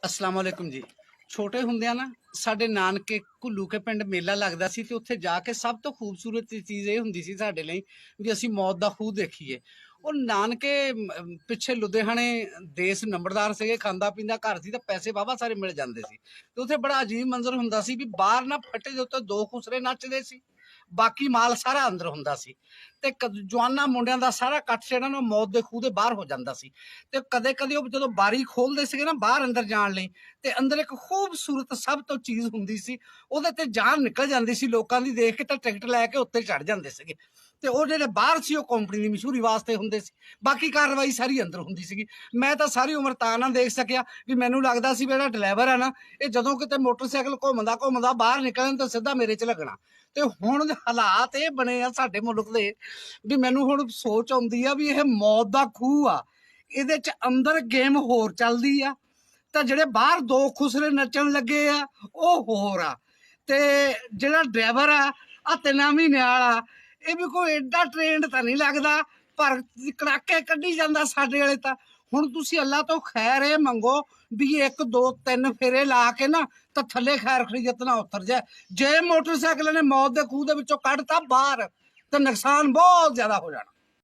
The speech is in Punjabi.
अस्सलाम वालेकुम जी। छोटे ਹੁੰਦਿਆਂ ਨਾ ਸਾਡੇ ਨਾਨਕੇ ਘੁੱਲੂ ਕੇ ਪਿੰਡ ਮੇਲਾ ਲੱਗਦਾ ਸੀ ਤੇ ਉੱਥੇ ਜਾ ਕੇ ਸਭ ਤੋਂ ਖੂਬਸੂਰਤ ਚੀਜ਼ ਇਹ ਹੁੰਦੀ ਸੀ ਸਾਡੇ ਲਈ ਵੀ ਅਸੀਂ ਮੌਤ ਦਾ ਖੂਹ ਦੇਖੀਏ। ਉਹ ਨਾਨਕੇ ਪਿੱਛੇ ਲੁਧਿਆਣੇ ਦੇਸ਼ ਨੰਬਰਦਾਰ ਸੀਗੇ, ਖਾਂਦਾ ਪੀਂਦਾ ਘਰ ਸੀ ਤੇ ਪੈਸੇ ਵਾਹਵਾ ਸਾਰੇ ਮਿਲ ਜਾਂਦੇ ਸੀ ਤੇ ਉੱਥੇ ਬੜਾ ਅਜੀਬ ਮੰਜ਼ਰ ਹੁੰਦਾ ਸੀ ਵੀ ਬਾਹਰ ਨਾ ਫੱਟੇ ਦੇ ਉੱਤੇ ਦੋ ਖੁਸਰੇ ਨੱਚਦੇ ਸੀ, ਬਾਕੀ ਮਾਲ ਸਾਰਾ ਅੰਦਰ ਹੁੰਦਾ ਸੀ ਤੇ ਜਵਾਨਾਂ ਮੁੰਡਿਆਂ ਦਾ ਸਾਰਾ ਇਕੱਠ ਜਿਹੜਾ ਨਾ ਮੌਤ ਦੇ ਖੂਹ ਦੇ ਬਾਹਰ ਹੋ ਜਾਂਦਾ ਸੀ ਤੇ ਕਦੇ ਕਦੇ ਉਹ ਜਦੋਂ ਬਾਰੀ ਖੋਲਦੇ ਸੀਗੇ ਨਾ ਬਾਹਰ ਅੰਦਰ ਜਾਣ ਲਈ ਤੇ ਅੰਦਰ ਇੱਕ ਖੂਬਸੂਰਤ ਸਭ ਤੋਂ ਚੀਜ਼ ਹੁੰਦੀ ਸੀ, ਉਹਦੇ ਤੇ ਜਾਨ ਨਿਕਲ ਜਾਂਦੀ ਸੀ ਲੋਕਾਂ ਦੀ ਦੇਖ ਕੇ ਤਾਂ ਟਿਕਟ ਲੈ ਕੇ ਉੱਤੇ ਚੜ ਜਾਂਦੇ ਸੀਗੇ ਤੇ ਉਹ ਜਿਹੜੇ ਬਾਹਰ ਸੀ ਉਹ ਕੰਪਨੀ ਦੀ ਮਸ਼ਹੂਰੀ ਵਾਸਤੇ ਹੁੰਦੇ ਸੀ, ਬਾਕੀ ਕਾਰਵਾਈ ਸਾਰੀ ਅੰਦਰ ਹੁੰਦੀ ਸੀਗੀ। ਮੈਂ ਤਾਂ ਸਾਰੀ ਉਮਰ ਤਾਂ ਨਾ ਦੇਖ ਸਕਿਆ ਵੀ ਮੈਨੂੰ ਲੱਗਦਾ ਸੀ ਵੀ ਜਿਹੜਾ ਡਰਾਈਵਰ ਆ ਨਾ ਇਹ ਜਦੋਂ ਕਿਤੇ ਮੋਟਰਸਾਈਕਲ ਘੁੰਮਦਾ ਘੁੰਮਦਾ ਬਾਹਰ ਨਿਕਲਣ ਤਾਂ ਸਿੱਧਾ ਮੇਰੇ 'ਚ ਲੱਗਣਾ। ਤੇ ਹੁਣ ਹਾਲਾਤ ਇਹ ਬਣੇ ਆ ਸਾਡੇ ਮੁਲਕ ਦੇ ਵੀ ਮੈਨੂੰ ਹੁਣ ਸੋਚ ਆਉਂਦੀ ਆ ਵੀ ਇਹ ਮੌਤ ਦਾ ਖੂਹ ਆ, ਇਹਦੇ 'ਚ ਅੰਦਰ ਗੇਮ ਹੋਰ ਚੱਲਦੀ ਆ ਤਾਂ ਜਿਹੜੇ ਬਾਹਰ ਦੋ ਖੁਸਰੇ ਨੱਚਣ ਲੱਗੇ ਆ ਉਹ ਹੋਰ ਆ ਤੇ ਜਿਹੜਾ ਡਰਾਈਵਰ ਆ 3 ਮਹੀਨਿਆਂ ਵਾਲਾ ਇਹ ਵੀ ਕੋਈ ਐਡਾ ਟ੍ਰੇਨਡ ਤਾਂ ਨਹੀਂ ਲੱਗਦਾ ਪਰ ਕੜਾਕੇ ਕੱਢੀ ਜਾਂਦਾ ਸਾਡੇ ਵਾਲੇ ਤਾਂ। ਹੁਣ ਤੁਸੀਂ ਅੱਲਾ ਤੋਂ ਖੈਰ ਇਹ ਮੰਗੋ ਵੀ 1 2 3 ਫੇਰੇ ਲਾ ਕੇ ਨਾ ਤਾਂ ਥੱਲੇ ਖੈਰ ਖਰੀਅਤ ਨਾ ਉਤਰ ਜਾਏ। ਜੇ ਮੋਟਰਸਾਈਕਲ ਨੇ ਮੌਤ ਦੇ ਖੂਹ ਦੇ ਵਿੱਚੋਂ ਕੱਢਤਾ ਬਾਹਰ ਤਾਂ ਨੁਕਸਾਨ ਬਹੁਤ ਜ਼ਿਆਦਾ ਹੋ ਜਾਣਾ।